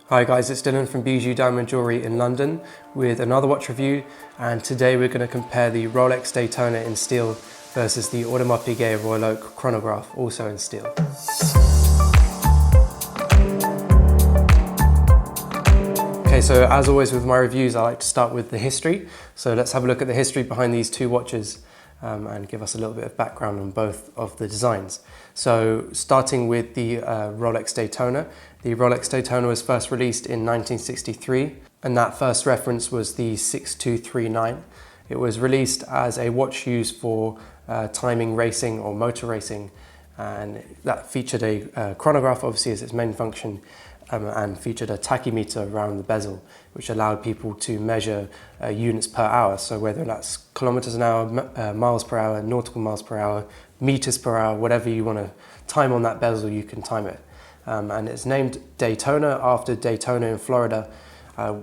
Hi guys, it's Dylan from Bijou Diamond Jewellery in London with another watch review, and today we're going to compare the Rolex Daytona in steel versus the Audemars Piguet and Rolex Chronograph, also in steel. Okay, so as always with my reviews, I like to start with the history. So let's have a look at the history behind these two watches and give us a little bit of background on both of the designs. So starting with the Rolex Daytona. The Rolex Daytona was first released in 1963, and that first reference was the 6239. It was released as a watch used for timing racing or motor racing, and that featured a chronograph obviously as its main function, and featured a tachymeter around the bezel, which allowed people to measure units per hour. So whether that's kilometers an hour, miles per hour, nautical miles per hour, meters per hour, whatever you want to time on that bezel, you can time it. And it's named Daytona after Daytona in Florida,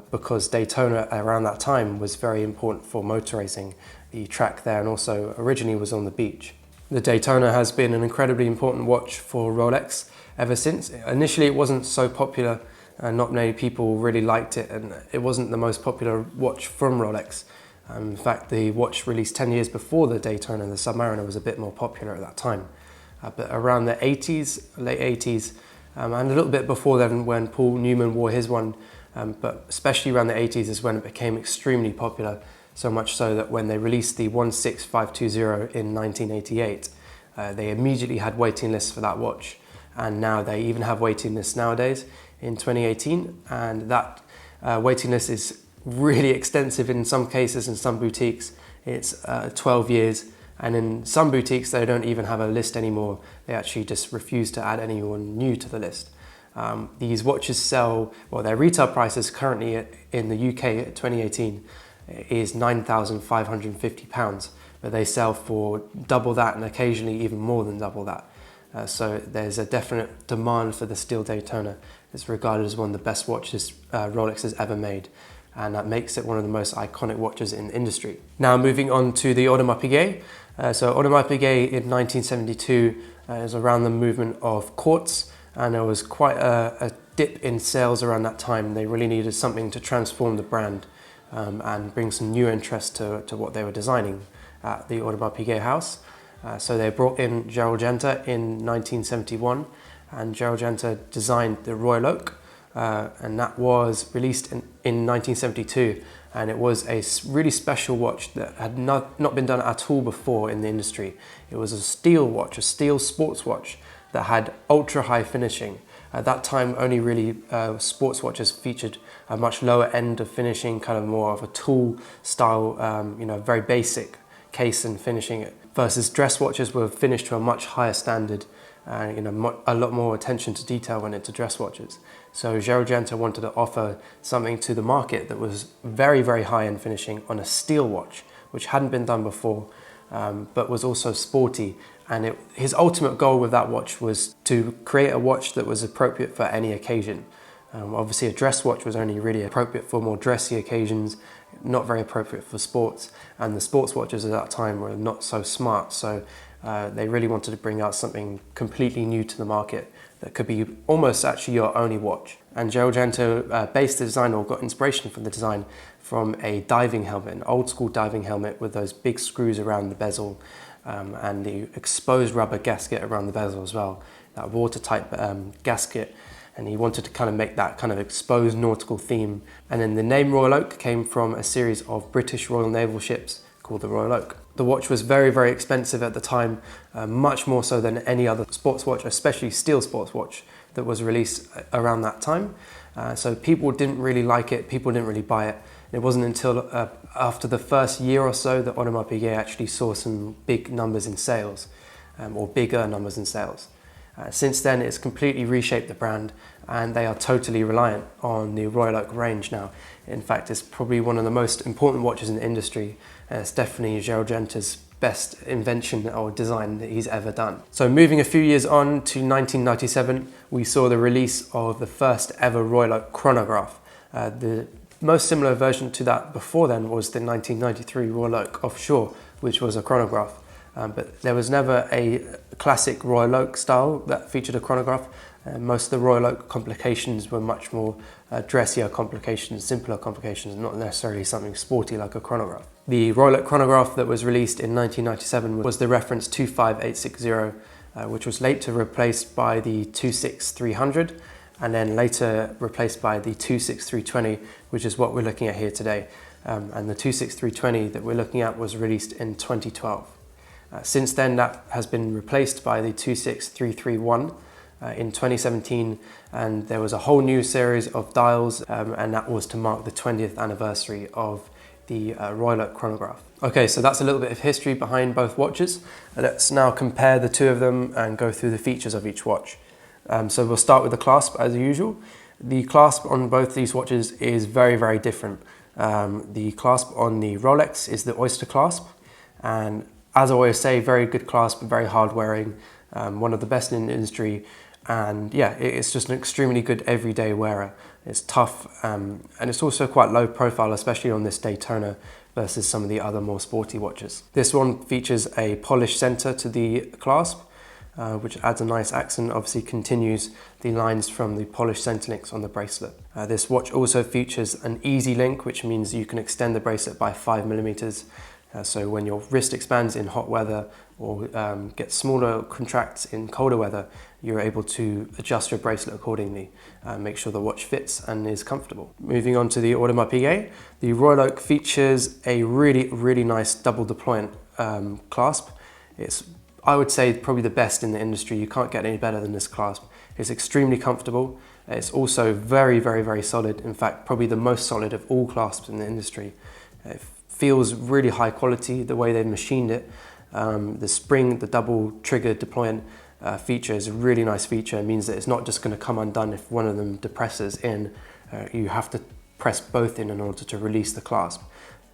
because Daytona around that time was very important for motor racing, the track there, and also originally was on the beach. The Daytona has been an incredibly important watch for Rolex ever since. Initially it wasn't so popular, and not many people really liked it, and it wasn't the most popular watch from Rolex. In fact, the watch released 10 years before the Daytona, the Submariner, was a bit more popular at that time. But around the 80s, late 80s, and a little bit before then when Paul Newman wore his one, but especially around the 80s is when it became extremely popular, so much so that when they released the 16520 in 1988, they immediately had waiting lists for that watch, and now they even have waiting lists nowadays in 2018, and that waiting list is really extensive in some cases. In some boutiques it's 12 years, and in some boutiques they don't even have a list anymore. They actually just refuse to add anyone new to the list. These watches sell, well, their retail prices currently in the UK 2018 is £9,550, but they sell for double that and occasionally even more than double that. So there's a definite demand for the steel Daytona. It's regarded as one of the best watches Rolex has ever made, and that makes it one of the most iconic watches in the industry. Now moving on to the Audemars Piguet. So Audemars Piguet in 1972 is around the movement of quartz, and there was quite a dip in sales around that time. They really needed something to transform the brand and bring some new interest to what they were designing at the Audemars Piguet house. So they brought in Gerald Genta in 1971, and Gerald Genta designed the Royal Oak, and that was released in 1972, and it was a really special watch that had not been done at all before in the industry. It was a steel watch, a steel sports watch that had ultra high finishing. At that time only really sports watches featured a much lower end of finishing, kind of more of a tool style, very basic case and finishing it, versus dress watches were finished to a much higher standard, and a lot more attention to detail went into dress watches. So Gerald Genta wanted to offer something to the market that was very, very high in finishing on a steel watch, which hadn't been done before, but was also sporty. And his ultimate goal with that watch was to create a watch that was appropriate for any occasion. Obviously a dress watch was only really appropriate for more dressy occasions, not very appropriate for sports, and the sports watches at that time were not so smart, so they really wanted to bring out something completely new to the market that could be almost actually your only watch. And Gerald Genta based the design, or got inspiration from the design, from a diving helmet, an old school diving helmet with those big screws around the bezel, and the exposed rubber gasket around the bezel as well, that watertight gasket. And he wanted to kind of make that kind of exposed nautical theme. And then the name Royal Oak came from a series of British Royal Naval ships called the Royal Oak. The watch was very, very expensive at the time, much more so than any other sports watch, especially steel sports watch that was released around that time. So people didn't really like it, people didn't really buy it. It wasn't until after the first year or so that Audemars Piguet actually saw some big numbers in sales, or bigger numbers in sales. Since then, it's completely reshaped the brand, and they are totally reliant on the Royal Oak range now. In fact, it's probably one of the most important watches in the industry, and it's definitely Gerald Genta's best invention or design that he's ever done. So moving a few years on to 1997, we saw the release of the first ever Royal Oak chronograph. The most similar version to that before then was the 1993 Royal Oak Offshore, which was a chronograph. But there was never a classic Royal Oak style that featured a chronograph. Most of the Royal Oak complications were much more dressier complications, simpler complications, not necessarily something sporty like a chronograph. The Royal Oak chronograph that was released in 1997 was the reference 25860, which was later replaced by the 26300 and then later replaced by the 26320, which is what we're looking at here today. And the 26320 that we're looking at was released in 2012. Since then, that has been replaced by the 26331 in 2017, and there was a whole new series of dials, and that was to mark the 20th anniversary of the Royal Oak chronograph. Okay, so that's a little bit of history behind both watches. Let's now compare the two of them and go through the features of each watch. So we'll start with the clasp as usual. The clasp on both these watches is very, very different. The clasp on the Rolex is the oyster clasp, and as I always say, very good clasp, very hard wearing, one of the best in the industry, and yeah, it's just an extremely good everyday wearer. It's tough, and it's also quite low profile, especially on this Daytona versus some of the other more sporty watches. This one features a polished center to the clasp, which adds a nice accent, obviously continues the lines from the polished center links on the bracelet. This watch also features an easy link, which means you can extend the bracelet by 5mm. So when your wrist expands in hot weather or gets smaller or contracts in colder weather, you're able to adjust your bracelet accordingly, make sure the watch fits and is comfortable. Moving on to the Audemars Piguet, the Royal Oak features a really nice double deployant clasp. It's, I would say, probably the best in the industry. You can't get any better than this clasp. It's extremely comfortable. It's also very solid. In fact, probably the most solid of all clasps in the industry. It feels really high quality, the way they've machined it. The spring, the double trigger deployant feature is a really nice feature. It means that it's not just going to come undone if one of them depresses in. You have to press both in order to release the clasp.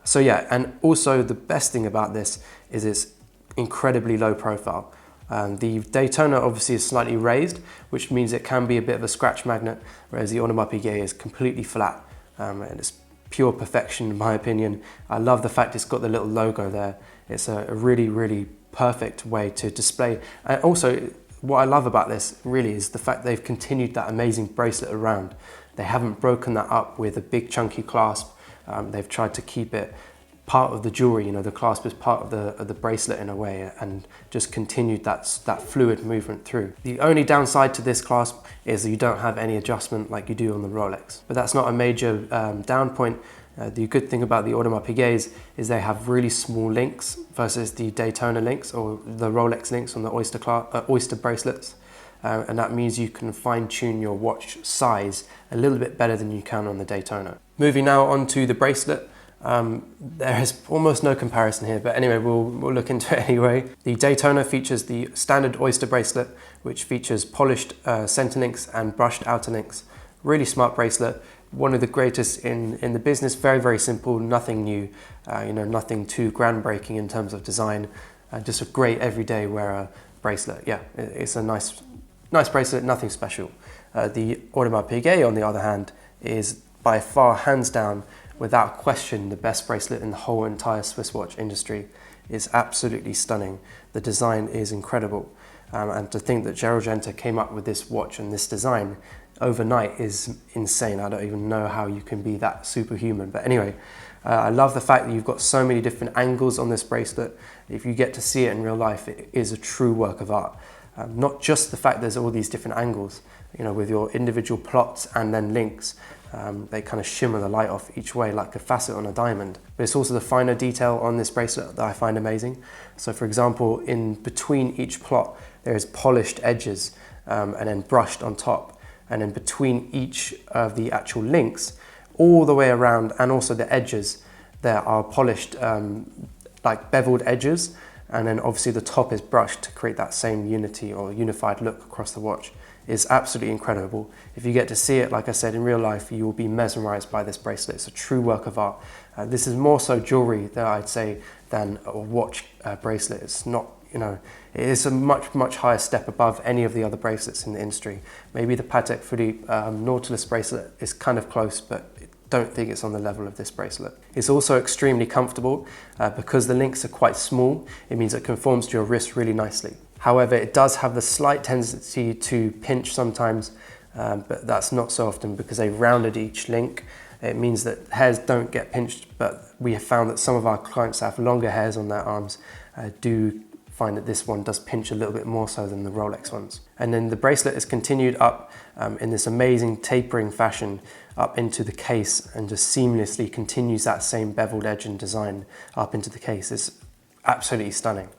So yeah, and also the best thing about this is it's incredibly low profile. The Daytona obviously is slightly raised, which means it can be a bit of a scratch magnet, whereas the Audemars Piguet is completely flat, and it's pure perfection in my opinion. I love the fact it's got the little logo there. It's a really perfect way to display. And also, what I love about this really is the fact they've continued that amazing bracelet around. They haven't broken that up with a big chunky clasp. They've tried to keep it part of the jewelry, you know, the clasp is part of the bracelet in a way, and just continued that fluid movement through. The only downside to this clasp is that you don't have any adjustment like you do on the Rolex, but that's not a major down point. The good thing about the Audemars Piguets is they have really small links versus the Daytona links or the Rolex links on the oyster bracelets, and that means you can fine-tune your watch size a little bit better than you can on the Daytona. Moving now on to the bracelet. There is almost no comparison here, but anyway, we'll look into it anyway. The Daytona features the standard oyster bracelet, which features polished center links and brushed outer links. Really smart bracelet, one of the greatest in the business. Very simple, nothing new, you know, nothing too groundbreaking in terms of design. Just a great everyday wearer bracelet. Yeah, it's a nice bracelet, nothing special. The Audemars Piguet, on the other hand, is by far, hands down, without question, the best bracelet in the whole entire Swiss watch industry. It's absolutely stunning. The design is incredible. And to think that Gerald Genta came up with this watch and this design overnight is insane. I don't even know how you can be that superhuman. But anyway, I love the fact that you've got so many different angles on this bracelet. If you get to see it in real life, it is a true work of art. Not just the fact there's all these different angles, you know, with your individual plots and then links. They kind of shimmer the light off each way like a facet on a diamond. But it's also the finer detail on this bracelet that I find amazing. So for example, in between each plot, there is polished edges and then brushed on top. And in between each of the actual links, all the way around, and also the edges, there are polished like beveled edges. And then obviously the top is brushed to create that same unity or unified look across the watch. It's absolutely incredible. If you get to see it, like I said, in real life, you will be mesmerized by this bracelet. It's a true work of art. This is more so jewelry, that I'd say, than a watch bracelet. It's not, you know, it is a much higher step above any of the other bracelets in the industry. Maybe the Patek Philippe Nautilus bracelet is kind of close, but don't think it's on the level of this bracelet. It's also extremely comfortable because the links are quite small. It means it conforms to your wrist really nicely. However, it does have the slight tendency to pinch sometimes, but that's not so often because they've rounded each link. It means that hairs don't get pinched, but we have found that some of our clients that have longer hairs on their arms do find that this one does pinch a little bit more so than the Rolex ones. And then the bracelet is continued up in this amazing tapering fashion up into the case and just seamlessly continues that same beveled edge and design up into the case. It's absolutely stunning.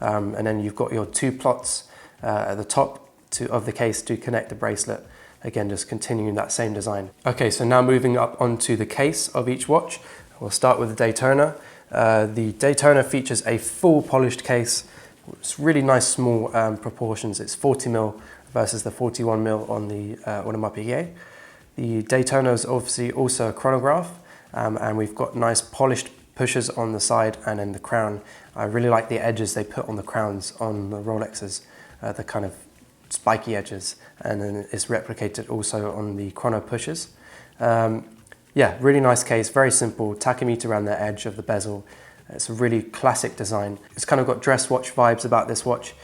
And then you've got your two plots at the top of the case to connect the bracelet. Again, just continuing that same design. Okay, so now moving up onto the case of each watch. We'll start with the Daytona. The Daytona features a full polished case. It's really nice small proportions. It's 40mm versus the 41mm on the Audemars Piguet. The Daytona is obviously also a chronograph, and we've got nice polished pushers on the side and then the crown. I really like the edges they put on the crowns on the Rolexes, the kind of spiky edges, and then it's replicated also on the chrono pushers. Yeah, really nice case, very simple, tachymeter around the edge of the bezel. It's a really classic design. It's kind of got dress watch vibes about this watch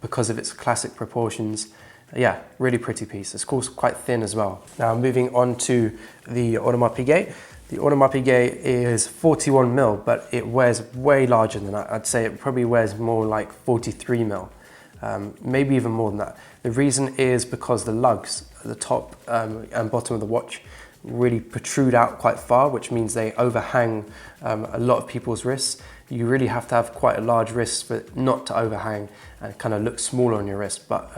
because of its classic proportions. Yeah, really pretty piece. It's of course quite thin as well. Now moving on to the Audemars Piguet. The Audemars Piguet is 41mm, but it wears way larger than that. I'd say it probably wears more like 43mm. Maybe even more than that. The reason is because the lugs at the top and bottom of the watch really protrude out quite far, which means they overhang a lot of people's wrists. You really have to have quite a large wrist for it not to overhang and kind of look smaller on your wrist. But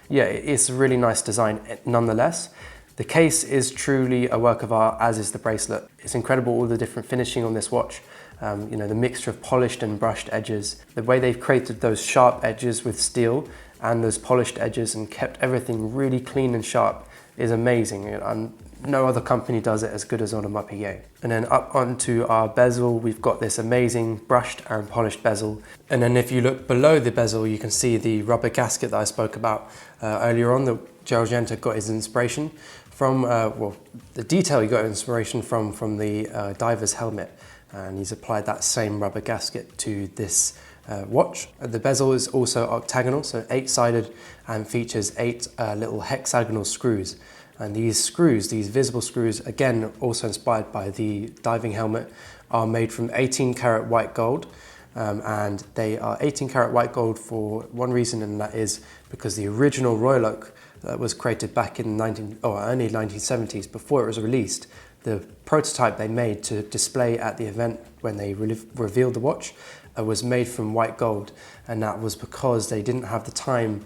yeah, it's a really nice design nonetheless. The case is truly a work of art, as is the bracelet. It's incredible all the different finishing on this watch. You know, the mixture of polished and brushed edges, the way they've created those sharp edges with steel and those polished edges and kept everything really clean and sharp is amazing. And no other company does it as good as Audemars Piguet. And then up onto our bezel, we've got this amazing brushed and polished bezel. And then if you look below the bezel, you can see the rubber gasket that I spoke about earlier on, that Gerald Genta got his inspiration from, well, the detail he got inspiration from the diver's helmet. And he's applied that same rubber gasket to this watch. The bezel is also octagonal, so 8-sided, and features 8 little hexagonal screws. And these screws, these visible screws, again also inspired by the diving helmet, are made from 18 karat white gold. And they are 18 karat white gold for one reason, and that is because the original Royal Oak that was created back in early 1970s, before it was released, the prototype they made to display at the event when they revealed the watch was made from white gold, and that was because they didn't have the time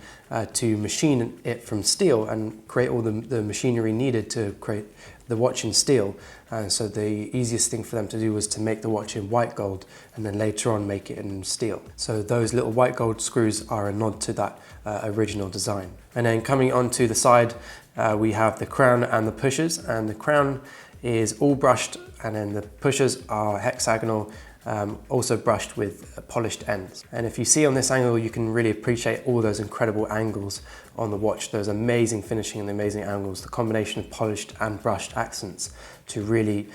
to machine it from steel and create all the machinery needed to create the watch in steel. So the easiest thing for them to do was to make the watch in white gold and then later on make it in steel. So those little white gold screws are a nod to that original design. And then coming onto the side, we have the crown and the pushers, and the crown is all brushed, and then the pushers are hexagonal, also brushed with polished ends. And if you see on this angle, you can really appreciate all those incredible angles on the watch, those amazing finishing and amazing angles, the combination of polished and brushed accents to really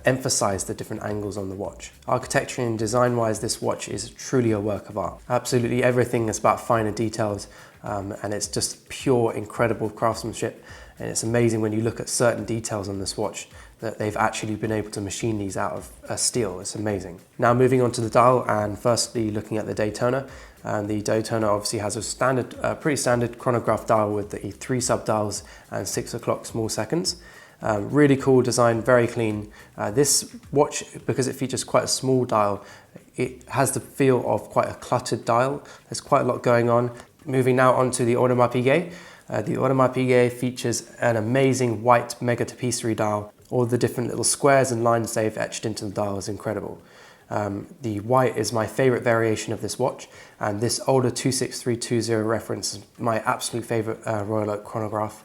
emphasize the different angles on the watch. Architecturally and design-wise, this watch is truly a work of art. Absolutely everything is about finer details, and it's just pure, incredible craftsmanship. And it's amazing when you look at certain details on this watch that they've actually been able to machine these out of steel. It's amazing. Now moving on to the dial, and firstly looking at the Daytona. The Daytona obviously has a standard, pretty standard chronograph dial with the 3 sub-dials and 6 o'clock small seconds. Really cool design, very clean. This watch, because it features quite a small dial, it has the feel of quite a cluttered dial. There's quite a lot going on. Moving now onto the Audemars Piguet. The Audemars Piguet features an amazing white mega tapisserie dial. All the different little squares and lines they've etched into the dial is incredible. The white is my favorite variation of this watch, and this older 26320 reference is my absolute favorite Royal Oak chronograph.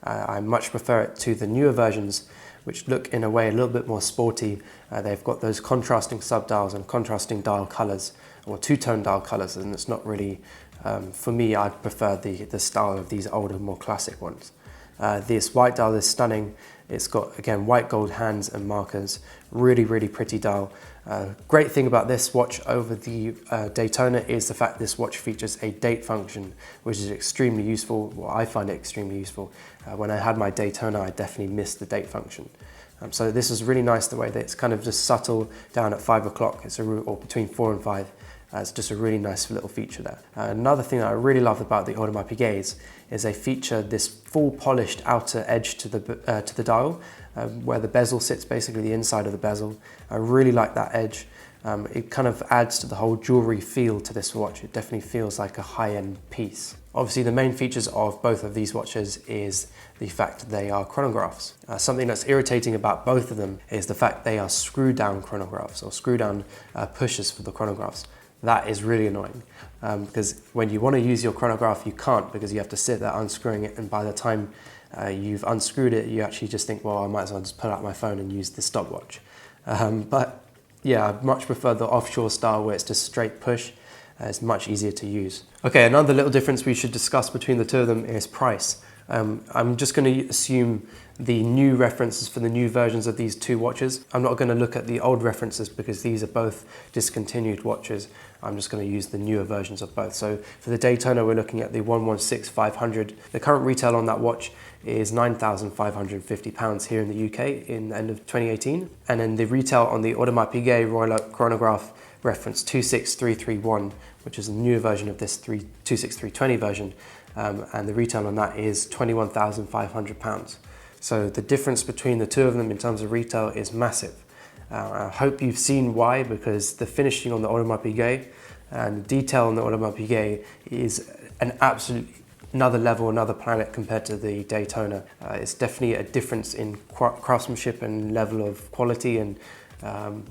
I much prefer it to the newer versions, which look in a way a little bit more sporty. They've got those contrasting sub-dials and contrasting dial colors, or two-tone dial colors, and it's not really, for me, I prefer the style of these older, more classic ones. This white dial is stunning. It's got, again, white gold hands and markers, really, really pretty dial. Great thing about this watch over the Daytona is the fact this watch features a date function, which is extremely useful. Well, I find it extremely useful. When I had my Daytona, I definitely missed the date function. So this is really nice the way that it's kind of just subtle down at 5 o'clock, or between 4 and 5. It's just a really nice little feature there. Another thing that I really love about the Audemars Piguets is they feature this full polished outer edge to the dial, where the bezel sits, basically the inside of the bezel. I really like that edge. It kind of adds to the whole jewelry feel to this watch. It definitely feels like a high-end piece. Obviously, the main features of both of these watches is the fact that they are chronographs. Something that's irritating about both of them is the fact they are screw-down chronographs, or screw-down pushers for the chronographs. That is really annoying because when you want to use your chronograph, you can't, because you have to sit there unscrewing it, and by the time you've unscrewed it, you actually just think, well, I might as well just pull out my phone and use the stopwatch. But yeah, I much prefer the offshore style where it's just straight push. It's much easier to use. Okay, another little difference we should discuss between the two of them is price. I'm just going to assume the new references for the new versions of these two watches. I'm not going to look at the old references because these are both discontinued watches. I'm just going to use the newer versions of both. So for the Daytona, we're looking at the 116-500. The current retail on that watch is £9,550 here in the UK in the end of 2018. And then the retail on the Audemars Piguet Royal Chronograph reference 26331, which is a newer version of this 26320 version, and the retail on that is £21,500. So the difference between the two of them in terms of retail is massive. I hope you've seen why, because the finishing on the Audemars Piguet and the detail on the Audemars Piguet is an absolute another level, another planet compared to the Daytona. It's definitely a difference in craftsmanship and level of quality and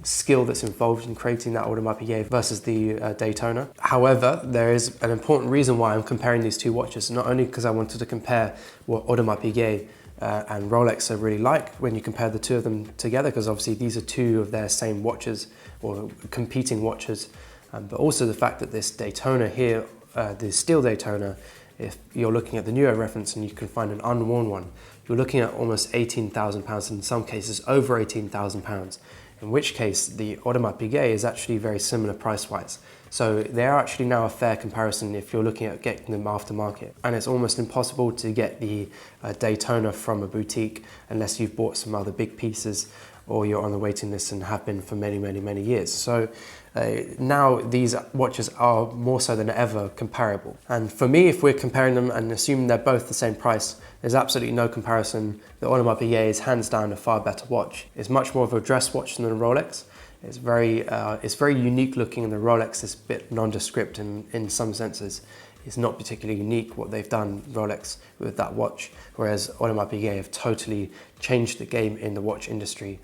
skill that's involved in creating that Audemars Piguet versus the Daytona. However, there is an important reason why I'm comparing these two watches, not only because I wanted to compare what Audemars Piguet and Rolex are really like when you compare the two of them together, because obviously these are two of their same watches or competing watches, but also the fact that this Daytona here, the steel Daytona, if you're looking at the newer reference and you can find an unworn one, you're looking at almost £18,000, in some cases over £18,000. In which case the Audemars Piguet is actually very similar price-wise. So they are actually now a fair comparison if you're looking at getting them aftermarket. And it's almost impossible to get the Daytona from a boutique unless you've bought some other big pieces or you're on the waiting list and have been for many, many, many years. So now these watches are more so than ever comparable. And for me, if we're comparing them and assuming they're both the same price, there's absolutely no comparison. The Audemars Piguet is hands down a far better watch. It's much more of a dress watch than the Rolex. It's very unique looking, and the Rolex is a bit nondescript in some senses. It's not particularly unique what they've done, Rolex, with that watch, whereas Audemars Piguet have totally changed the game in the watch industry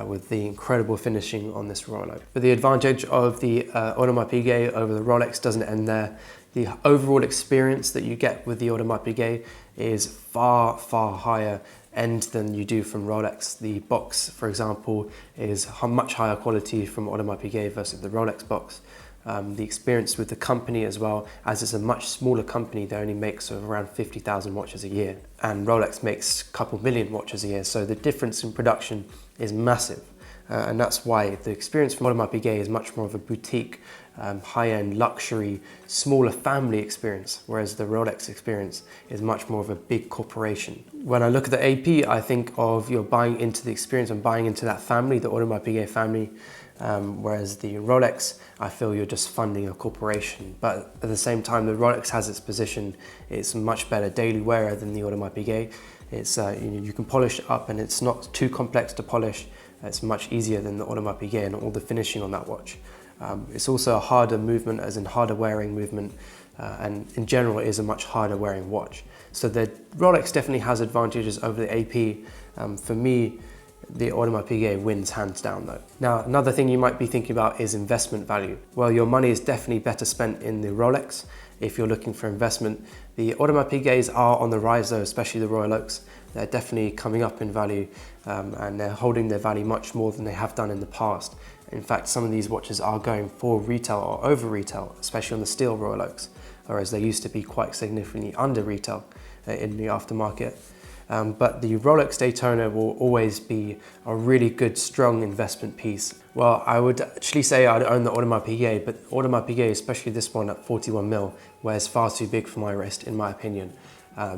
with the incredible finishing on this Rolex. But the advantage of the Audemars Piguet over the Rolex doesn't end there. The overall experience that you get with the Audemars Piguet is far, far higher end than you do from Rolex. The box, for example, is much higher quality from Audemars Piguet versus the Rolex box. The experience with the company as well, as it's a much smaller company, they only make sort of around 50,000 watches a year, and Rolex makes a couple million watches a year, so the difference in production is massive. And that's why the experience from Audemars Piguet is much more of a boutique, high-end, luxury, smaller family experience, whereas the Rolex experience is much more of a big corporation. When I look at the AP, I think of you're buying into the experience and buying into that family, the Audemars Piguet family, whereas the Rolex, I feel you're just funding a corporation. But at the same time, the Rolex has its position. It's a much better daily wearer than the Audemars Piguet. It's you can polish it up and it's not too complex to polish. It's much easier than the Audemars Piguet and all the finishing on that watch. It's also a harder movement, as in harder wearing movement, and in general it is a much harder wearing watch. So the Rolex definitely has advantages over the AP. For me, the Audemars Piguet wins hands down though. Now, another thing you might be thinking about is investment value. Well, your money is definitely better spent in the Rolex if you're looking for investment. The Audemars Piguets are on the rise though, especially the Royal Oaks. They're definitely coming up in value and they're holding their value much more than they have done in the past. In fact, some of these watches are going for retail or over retail, especially on the steel Royal Oaks, whereas they used to be quite significantly under retail in the aftermarket. but the Rolex Daytona will always be a really good, strong investment piece. Well, I would actually say I'd own the Audemars Piguet, but Audemars Piguet, especially this one at 41mm, wears far too big for my wrist, in my opinion.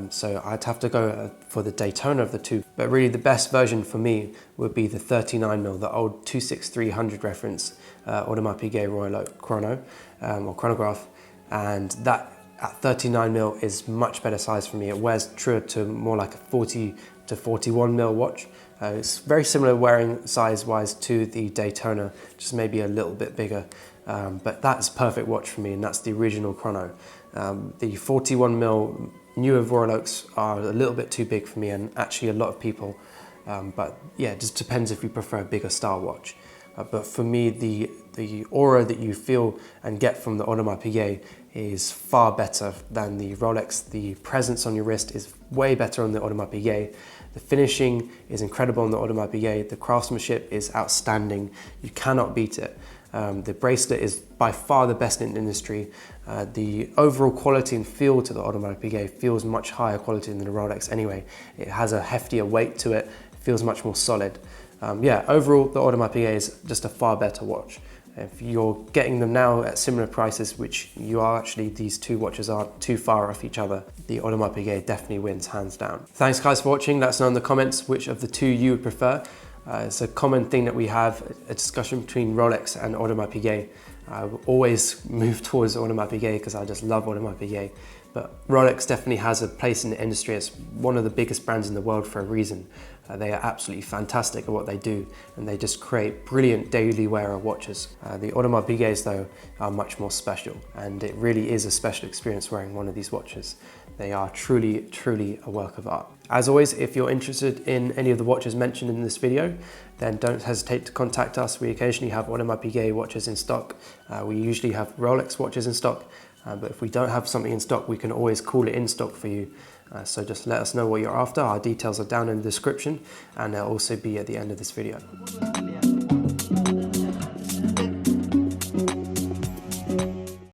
So I'd have to go for the Daytona of the two. But really the best version for me would be the 39mm, the old 26300 reference Audemars Piguet Royal Oak Chrono or Chronograph. And that at 39mm is much better size for me. It wears truer to more like a 40 to 41mm watch. It's very similar wearing size-wise to the Daytona, just maybe a little bit bigger. But that's perfect watch for me, and that's the original chrono. The 41mm newer Royal Oaks are a little bit too big for me, and actually a lot of people. But yeah, it just depends if you prefer a bigger style watch. But for me, the aura that you feel and get from the Audemars Piguet is far better than the Rolex. The presence on your wrist is way better on the Audemars Piguet. The finishing is incredible on the Audemars Piguet. The craftsmanship is outstanding. You cannot beat it. The bracelet is by far the best in the industry. The overall quality and feel to the Audemars Piguet feels much higher quality than the Rolex anyway. It has a heftier weight to it. It feels much more solid. Yeah, overall the Audemars Piguet is just a far better watch. If you're getting them now at similar prices, which you are actually, these two watches aren't too far off each other, the Audemars Piguet definitely wins hands down. Thanks guys for watching. Let us know in the comments which of the two you would prefer. It's a common thing that we have, a discussion between Rolex and Audemars Piguet. I will always move towards Audemars Piguet because I just love Audemars Piguet. But Rolex definitely has a place in the industry. It's one of the biggest brands in the world for a reason. They are absolutely fantastic at what they do, and they just create brilliant daily wearer watches. The Audemars Piguets though are much more special, and it really is a special experience wearing one of these watches. They are truly, truly a work of art. As always, if you're interested in any of the watches mentioned in this video, then don't hesitate to contact us. We occasionally have Audemars Piguet watches in stock. We usually have Rolex watches in stock, but if we don't have something in stock, we can always call it in stock for you. So just let us know what you're after. Our details are down in the description, and they'll also be at the end of this video.